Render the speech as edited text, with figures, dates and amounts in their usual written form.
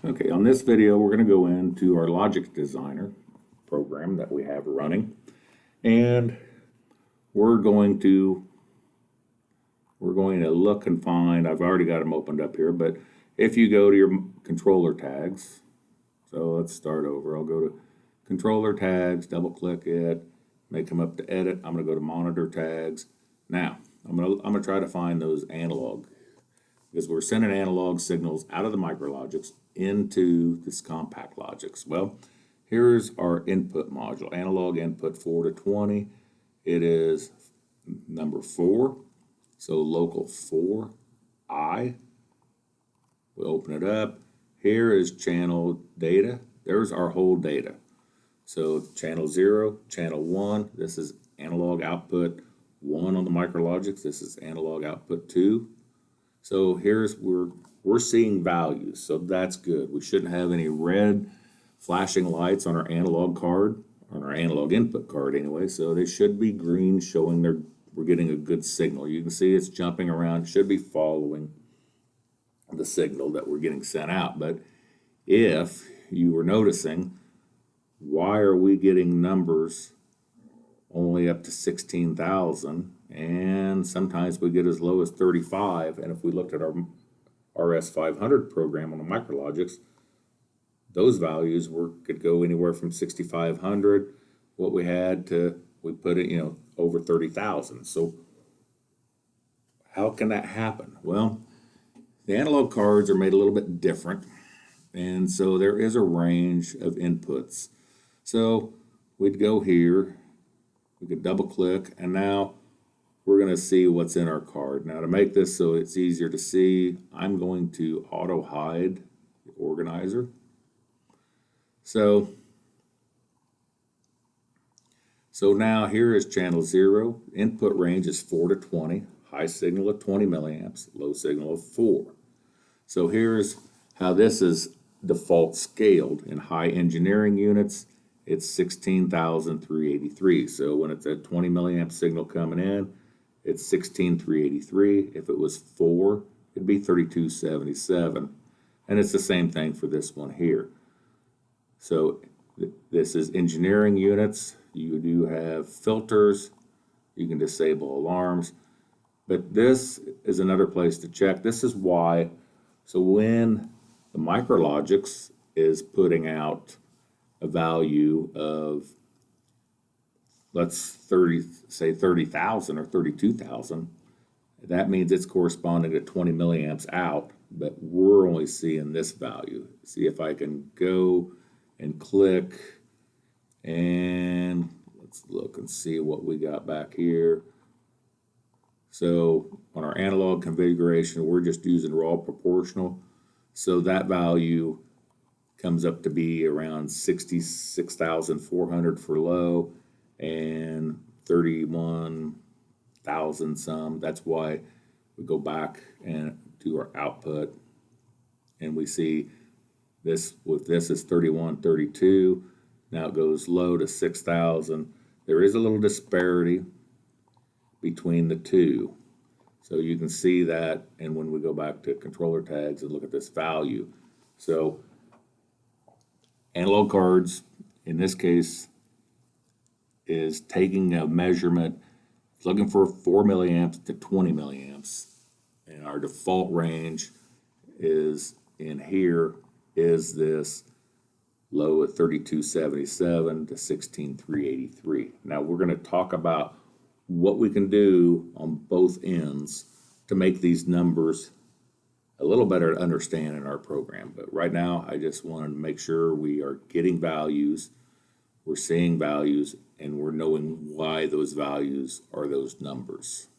Okay, on this video, we're going to go into our Logic Designer program that we have running, and we're going to look and find, I've already got them opened up here, but if you go to your controller tags, so let's start over. I'll go to controller tags, double click it, may come up to edit. I'm going to go to monitor tags. Now, I'm going to try to find those analog, because we're sending analog signals out of the MicroLogix into this CompactLogix. Well, here's our input module, analog input 4 to 20. It is number 4, so local 4I. We open it up. Here is channel data. There's our whole data. So channel 0, channel 1, this is analog output 1 on the MicroLogix. This is analog output 2. So here's we're seeing values, so that's good. We shouldn't have any red flashing lights on our analog card, on our analog input card anyway, so they should be green, showing we're getting a good signal. You can see it's jumping around, should be following the signal that we're getting sent out. But if you were noticing, why are we getting numbers only up to 16,000, and sometimes we get as low as 35? And if we looked at our RS500 program on the MicroLogix, those values could go anywhere from 6,500, what we had, to we put it, over 30,000. So how can that happen? Well, the analog cards are made a little bit different, and so there is a range of inputs. So we'd go here, we could double click, and now we're going to see what's in our card. Now, to make this so it's easier to see, I'm going to auto hide the organizer. So now here is channel 0. Input range is 4 to 20, high signal of 20 milliamps, low signal of 4. So here's how this is default scaled. In high engineering units, it's 16,383. So when it's a 20 milliamp signal coming in, it's 16,383. If it was 4, it'd be 3277. And it's the same thing for this one here. So this is engineering units. You do have filters. You can disable alarms. But this is another place to check. This is why. So when the MicroLogix is putting out a value of, let's say 30,000 or 32,000, that means it's corresponding to 20 milliamps out, but we're only seeing this value. See if I can go and click, and let's look and see what we got back here. So on our analog configuration, we're just using raw proportional. So that value comes up to be around 66,400 for low and 31,000 some. That's why we go back and do our output, and we see this is 3132. Now it goes low to 6,000. There is a little disparity between the two. So you can see that, and when we go back to controller tags and look at this value. So analog cards, in this case, is taking a measurement, it's looking for 4 milliamps to 20 milliamps. And our default range is in here, is this low at 3277 to 16,383. Now we're going to talk about what we can do on both ends to make these numbers a little better to understand in our program. But right now, I just wanted to make sure we are getting values, we're seeing values, and we're knowing why those values are those numbers.